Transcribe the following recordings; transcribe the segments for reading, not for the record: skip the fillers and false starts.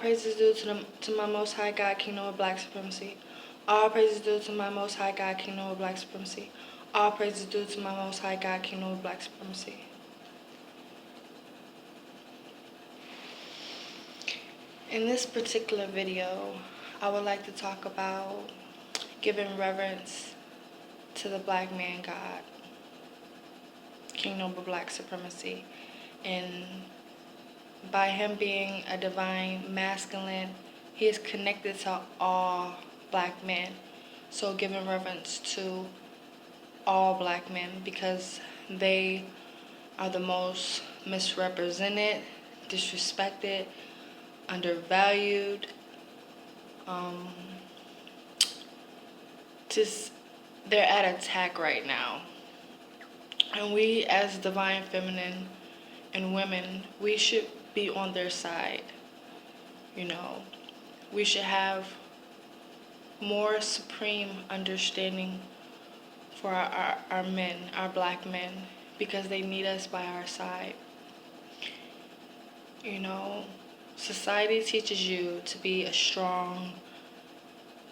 praises due to my Most High God, Kingdom of Black Supremacy. All praises due to my Most High God, Kingdom of Black Supremacy. All praises due to my Most High God, Kingdom of Black Supremacy. In this particular video, I would like to talk about giving reverence to the Black man God, Kingdom of Black Supremacy, and by him being a divine masculine, he is connected to all black men. So giving reverence to all black men because they are the most misrepresented, disrespected, undervalued. Just they're at attack right now. And we as divine feminine and women, we should be on their side. We should have more supreme understanding for our men, our black men, because they need us by our side. Society teaches you to be a strong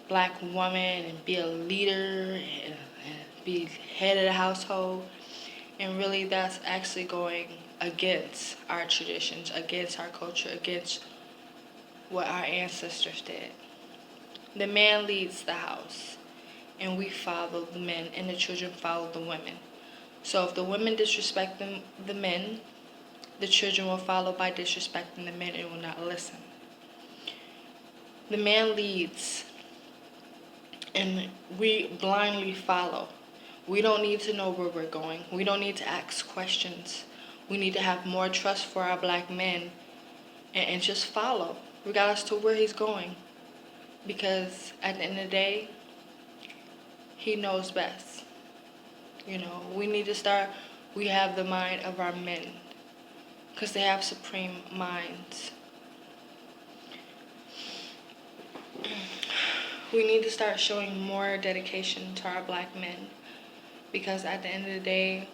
black woman and be a leader and be head of the household. And really that's actually going against our traditions, against our culture, against what our ancestors did. The man leads the house, and we follow the men, and the children follow the women. So if the women disrespect the men, the children will follow by disrespecting the men and will not listen. The man leads, and we blindly follow. We don't need to know where we're going. We don't need to ask questions. We need to have more trust for our black men and just follow, regardless to where he's going. Because at the end of the day, he knows best. We need to start, we have the mind of our men, because they have supreme minds. We need to start showing more dedication to our black men, because at the end of the day,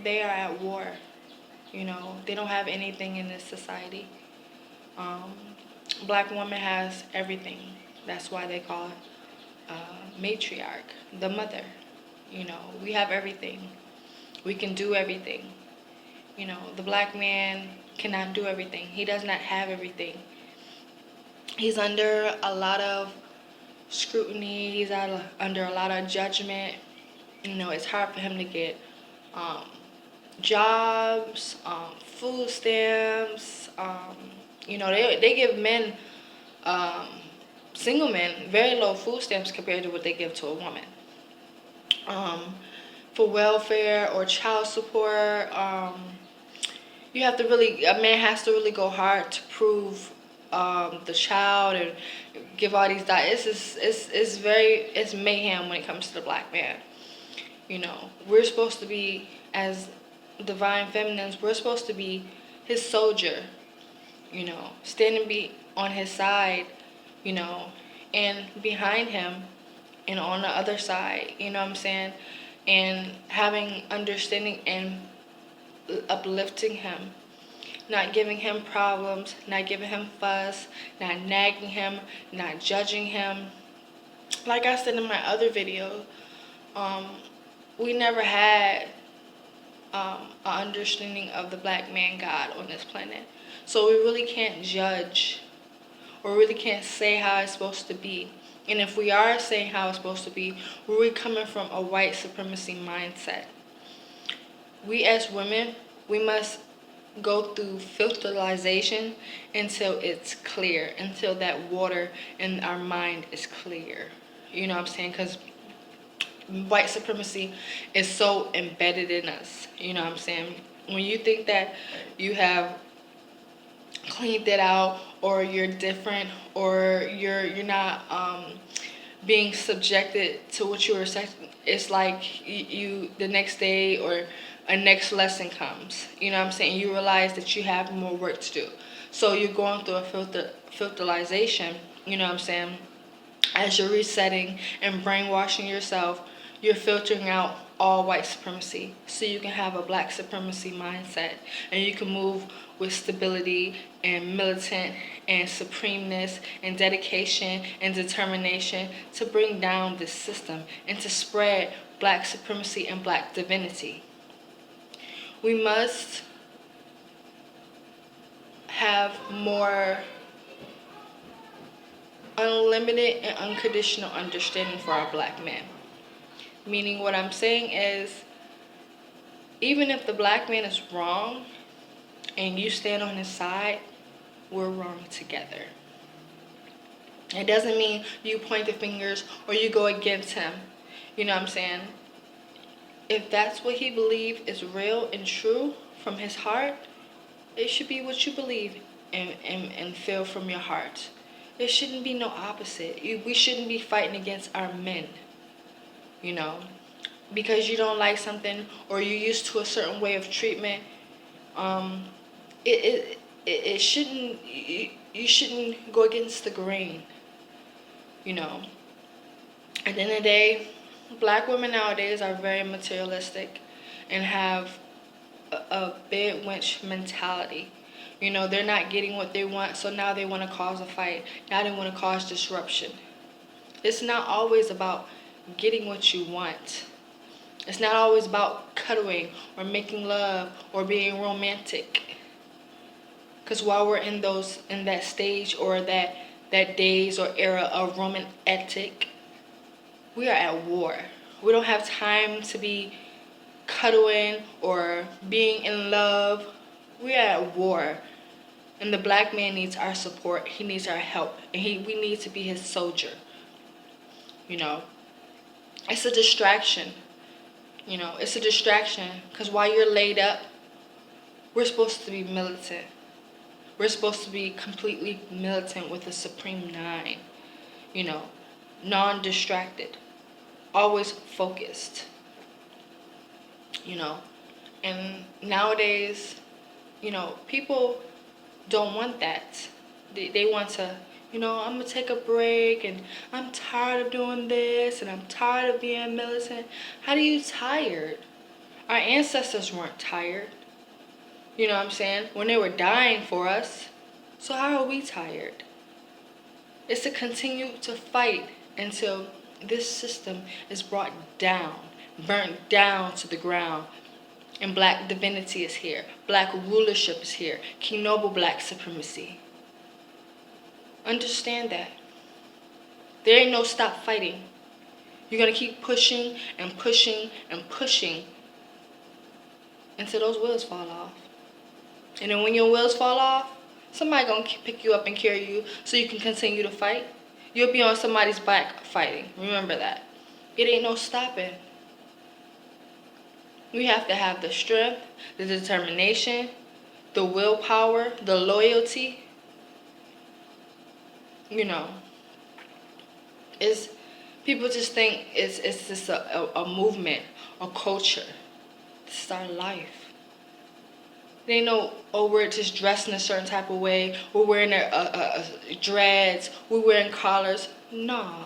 they are at war. They don't have anything in this society. Black woman has everything. That's why they call it matriarch, the mother. We have everything. We can do everything. The black man cannot do everything. He does not have everything. He's under a lot of scrutiny. He's under a lot of judgment. It's hard for him to get jobs, food stamps. They give men, single men, very low food stamps compared to what they give to a woman. For welfare or child support, a man has to really go hard to prove the child and give all these diets. It's mayhem when it comes to the black man. We're supposed to be, as divine feminines, we're supposed to be his soldier, standing on his side, and behind him and on the other side, and having understanding and uplifting him, not giving him problems, not giving him fuss, not nagging him, not judging him. Like I said in my other video, we never had an understanding of the black man God on this planet. So we really can't judge or really can't say how it's supposed to be. And if we are saying how it's supposed to be, we're coming from a white supremacy mindset. We as women, we must go through filterization until it's clear, until that water in our mind is clear. Because white supremacy is so embedded in us. When you think that you have cleaned it out, or you're different, or you're not being subjected to what you were expecting, it's like you the next day or a next lesson comes. You realize that you have more work to do. So you're going through a filterization. As you're resetting and brainwashing yourself, you're filtering out all white supremacy, so you can have a black supremacy mindset, and you can move with stability and militant and supremeness and dedication and determination to bring down this system and to spread black supremacy and black divinity. We must have more unlimited and unconditional understanding for our black men. Meaning, what I'm saying is, even if the black man is wrong and you stand on his side, we're wrong together. It doesn't mean you point the fingers or you go against him. You know what I'm saying? If that's what he believes is real and true from his heart, it should be what you believe and feel from your heart. There shouldn't be no opposite. We shouldn't be fighting against our men. You know, because you don't like something or you're used to a certain way of treatment, it shouldn't, you shouldn't go against the grain. You know, at the end of the day, black women nowadays are very materialistic and have a bed wench mentality. You know, they're not getting what they want, so now they want to cause a fight. Now they want to cause disruption. It's not always about getting what you want. It's not always about cuddling or making love or being romantic. Because while we're in that stage or that days or era of Roman ethic, we are at war. We don't have time to be cuddling or being in love. We are at war. And the black man needs our support. He needs our help. And we need to be his soldier. You know, it's a distraction. You know, it's a distraction because while you're laid up, we're supposed to be militant. We're supposed to be completely militant with a supreme 9. You know, non-distracted, always focused. You know, and nowadays, you know, people don't want that. They want to, you know, I'm going to take a break and I'm tired of doing this and I'm tired of being militant. How do you tired? Our ancestors weren't tired. You know what I'm saying? When they were dying for us. So how are we tired? It's to continue to fight until this system is brought down, burnt down to the ground. And black divinity is here. Black rulership is here. King Noble black supremacy. Understand that. There ain't no stop fighting. You're going to keep pushing and pushing and pushing until those wheels fall off. And then when your wheels fall off, somebody going to pick you up and carry you so you can continue to fight. You'll be on somebody's back fighting. Remember that. It ain't no stopping. We have to have the strength, the determination, the willpower, the loyalty. You know, people just think it's just a movement, a culture. This is our life. They know, oh, we're just dressed in a certain type of way. We're wearing dreads. We're wearing collars. No.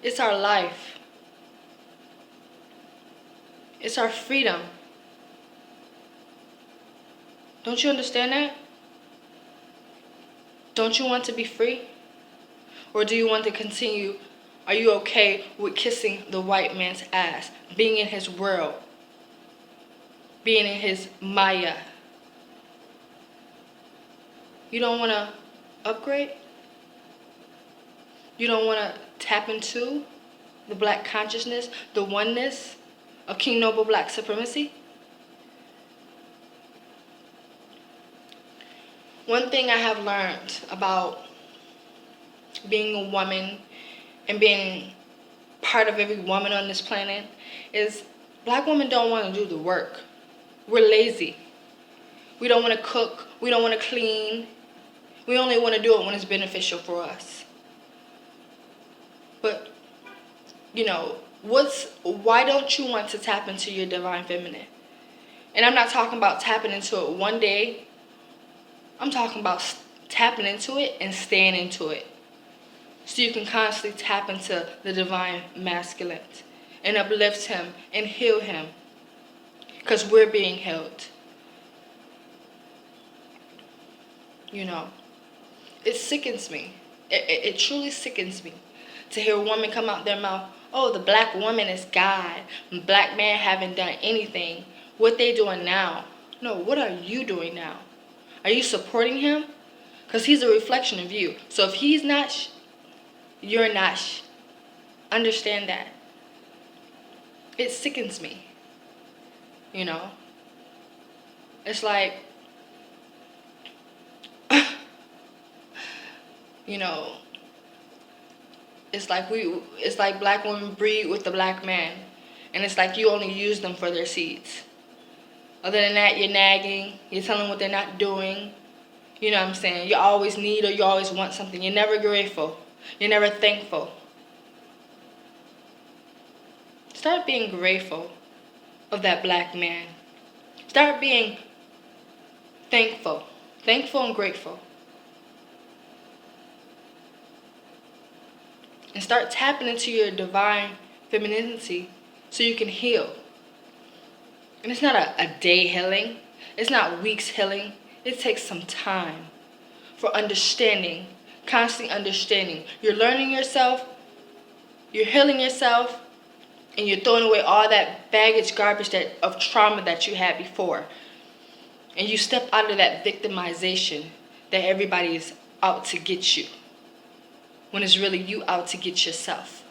It's our life. It's our freedom. Don't you understand that? Don't you want to be free? Or do you want to continue? Are you okay with kissing the white man's ass? Being in his world? Being in his Maya? You don't want to upgrade? You don't want to tap into the black consciousness, the oneness of King Noble black supremacy? One thing I have learned about being a woman and being part of every woman on this planet is black women don't want to do the work. We're lazy. We don't want to cook. We don't want to clean. We only want to do it when it's beneficial for us. But, you know, why don't you want to tap into your divine feminine? And I'm not talking about tapping into it one day. I'm talking about tapping into it and staying into it. So you can constantly tap into the divine masculine. and uplift him and heal him, because we're being healed. You know, it sickens me. It truly sickens me to hear a woman come out their mouth, oh, the black woman is God. Black man haven't done anything. What they doing now? No, what are you doing now? Are you supporting him? Because he's a reflection of you. So if he's not, you're not. Understand that. It sickens me. You know? It's like, you know, it's like black women breed with the black man. And it's like you only use them for their seeds. Other than that, you're nagging. You're telling them what they're not doing. You know what I'm saying? You always need or you always want something. You're never grateful. You're never thankful. Start being grateful of that black man. Start being thankful. Thankful and grateful. And start tapping into your divine femininity so you can heal. And it's not a day healing. It's not weeks healing. It takes some time for understanding, constant understanding. You're learning yourself, you're healing yourself, and you're throwing away all that baggage, garbage of trauma that you had before. And you step out of that victimization that everybody is out to get you, when it's really you out to get yourself.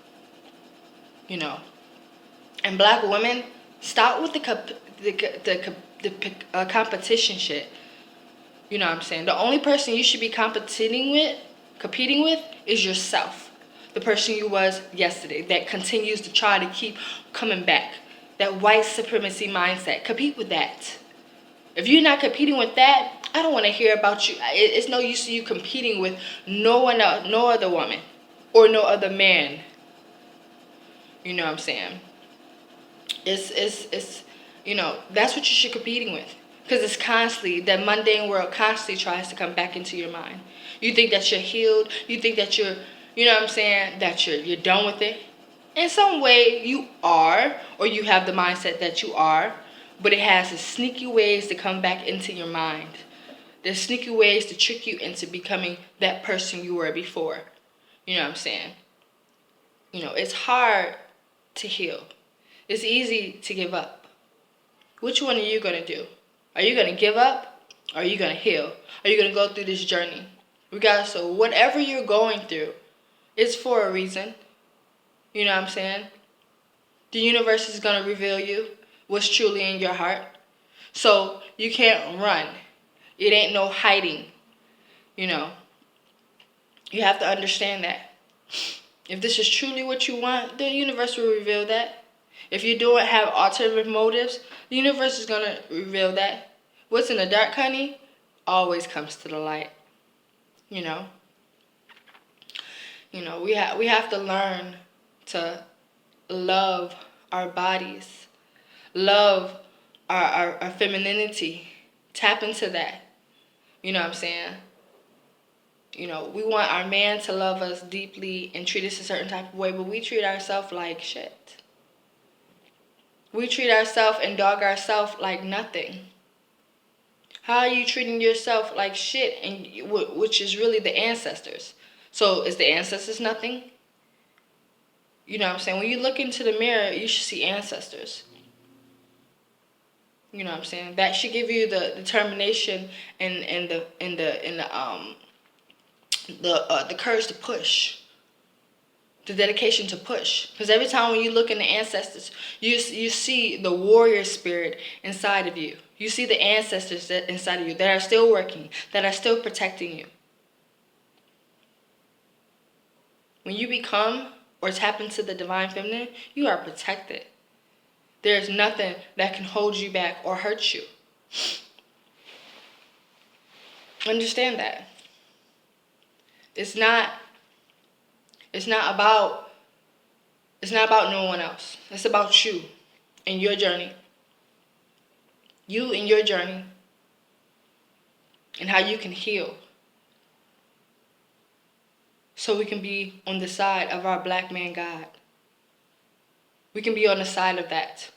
You know. And black women, stop with the competition shit. You know what I'm saying? The only person you should be competing with is yourself. The person you was yesterday that continues to try to keep coming back. That white supremacy mindset. Compete with that. If you're not competing with that, I don't want to hear about you. It's no use to you competing with no one else, no other woman or no other man. You know what I'm saying? It's you know, that's what you should be competing with. Because it's constantly, that mundane world constantly tries to come back into your mind. You think that you're healed. You think that you're, you know what I'm saying, that you're done with it. In some way, you are, or you have the mindset that you are, but it has the sneaky ways to come back into your mind. There's sneaky ways to trick you into becoming that person you were before. You know what I'm saying? You know, it's hard to heal. It's easy to give up. Which one are you going to do? Are you going to give up? Or are you going to heal? Are you going to go through this journey? Regardless of whatever you're going through, it's for a reason. You know what I'm saying? The universe is going to reveal you what's truly in your heart. So you can't run. It ain't no hiding. You know. You have to understand that. If this is truly what you want, the universe will reveal that. If you don't have alternative motives, the universe is going to reveal that. What's in the dark, honey, always comes to the light. You know? You know, we have to learn to love our bodies. Love our femininity. Tap into that. You know what I'm saying? You know, we want our man to love us deeply and treat us a certain type of way, but we treat ourselves like shit. We treat ourselves and dog ourselves like nothing. How are you treating yourself like shit, and which is really the ancestors? So is the ancestors nothing? You know what I'm saying? When you look into the mirror, you should see ancestors. You know what I'm saying? That should give you the determination and the courage to push. The dedication to push. Because every time when you look in the ancestors, you see the warrior spirit inside of you. You see the ancestors that inside of you that are still working, that are still protecting you. When you become or tap into the divine feminine, you are protected. There's nothing that can hold you back or hurt you. Understand that. It's not about no one else. It's about you and your journey. You and your journey. And how you can heal. So we can be on the side of our black man God. We can be on the side of that,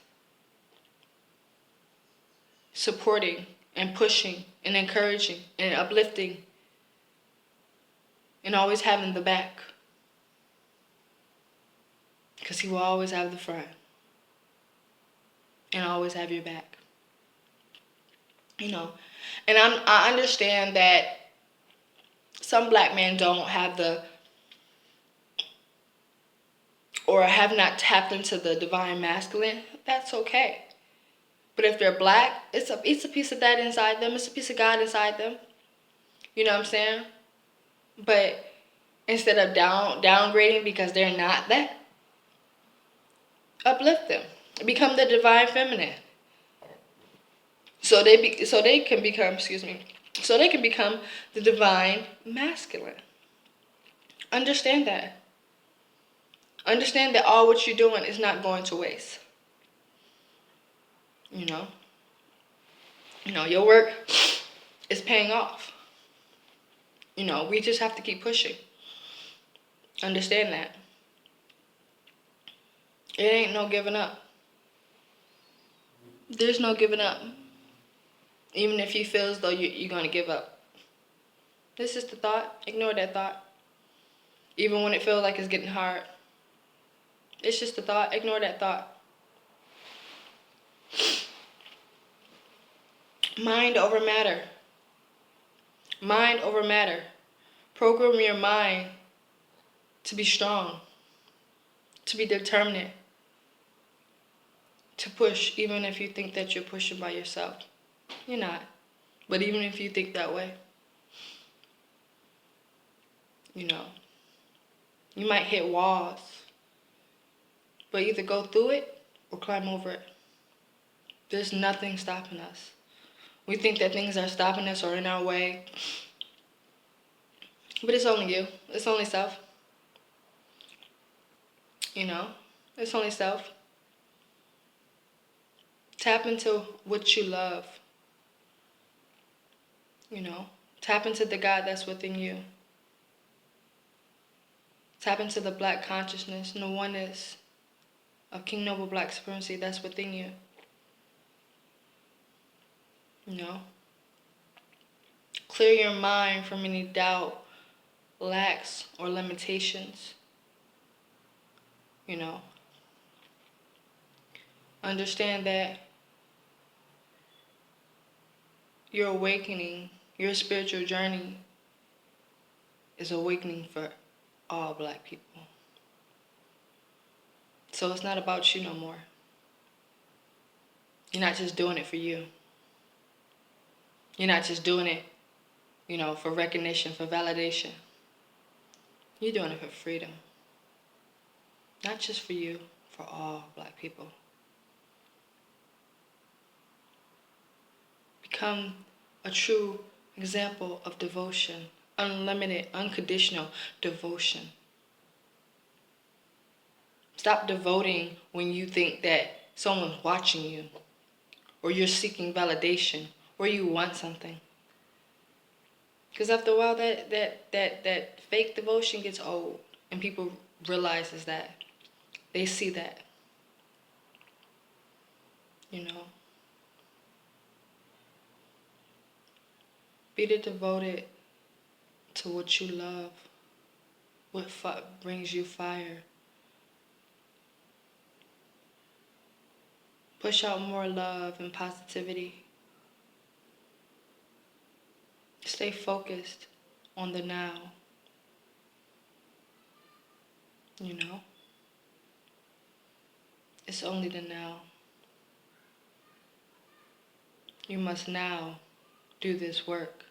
supporting and pushing and encouraging and uplifting and always having the back. Because he will always have the front and always have your back. You know, and I understand that some black men don't have the, or have not tapped into the divine masculine. That's okay. But if they're black, it's a piece of that inside them. It's a piece of God inside them. You know what I'm saying? But instead of downgrading because they're not that, uplift them. Become the divine feminine. So they can become the divine masculine. Understand that. Understand that all what you're doing is not going to waste. You know, your work is paying off. You know, we just have to keep pushing. Understand that. It ain't no giving up. There's no giving up. Even if you feel as though you're going to give up. This is the thought. Ignore that thought. Even when it feels like it's getting hard. It's just a thought. Ignore that thought. Mind over matter. Mind over matter. Program your mind to be strong, to be determined, to push, even if you think that you're pushing by yourself. You're not. But even if you think that way, you know, you might hit walls, but either go through it or climb over it. There's nothing stopping us. We think that things are stopping us or in our way, but it's only you. It's only self. You know, it's only self. Tap into what you love. You know, tap into the God that's within you. Tap into the black consciousness and the oneness of King Noble Black Supremacy that's within you. You know, clear your mind from any doubt, lacks, or limitations. You know, understand that your awakening, your spiritual journey is awakening for all black people. So it's not about you no more. You're not just doing it for you. You're not just doing it, you know, for recognition, for validation. You're doing it for freedom. Not just for you, for all black people. Become a true example of devotion, unlimited, unconditional devotion. Stop devoting when you think that someone's watching you, or you're seeking validation, or you want something. Because after a while, that fake devotion gets old, and people realizes that. They see that. You know. Be devoted to what you love, what brings you fire. Push out more love and positivity. Stay focused on the now. You know? It's only the now. You must now do this work.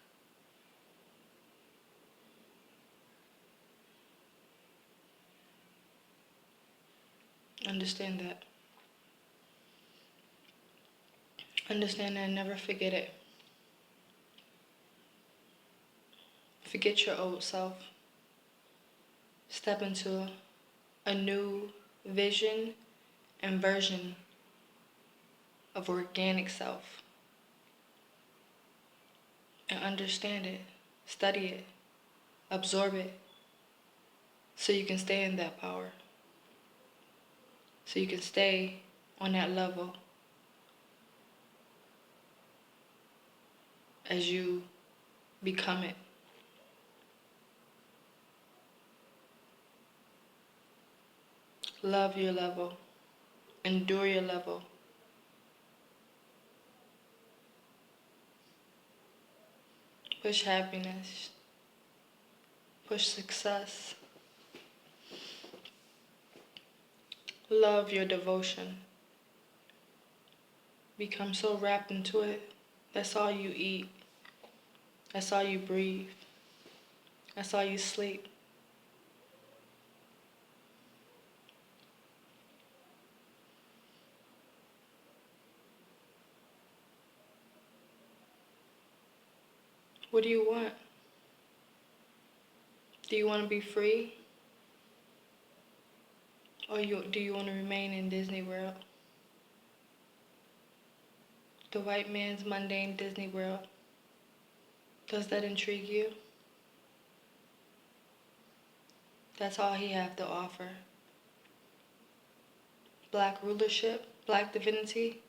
Understand that. Understand that and never forget it. Forget your old self. Step into a new vision and version of organic self. And understand it, study it, absorb it, so you can stay in that power. so you can stay on that level as you become it. Love your level. Endure your level. Push happiness. Push success. Love your devotion. Become so wrapped into it. That's all you eat. That's all you breathe. That's all you sleep. What do you want? Do you want to be free? Or do you want to remain in Disney World? The white man's mundane Disney World. Does that intrigue you? That's all he have to offer. Black rulership, black divinity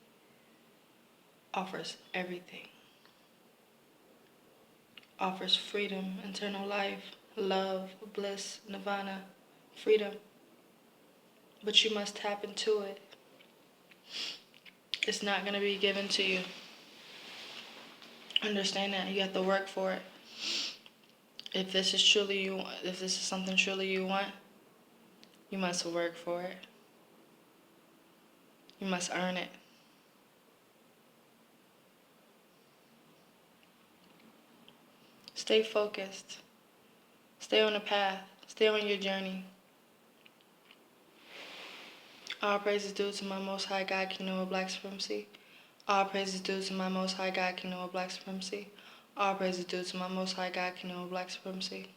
offers everything. Offers freedom, eternal life, love, bliss, nirvana, freedom. But you must tap into it. It's not going to be given to you. Understand that. You have to work for it. If this is something truly you want, you must work for it. You must earn it. Stay focused. Stay on the path. Stay on your journey. All praise is due to my Most High God, Kingdom of Black Supremacy. All praise is due to my Most High God, Kingdom of Black Supremacy. All praise is due to my Most High God, Kingdom of Black Supremacy.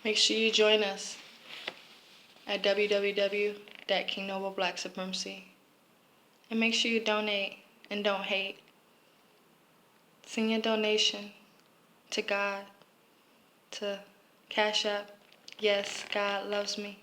Make sure you join us at www.kingdomofblacksupremacy. And make sure you donate and don't hate. Send your donation to God, to Cash App. Yes, God loves me.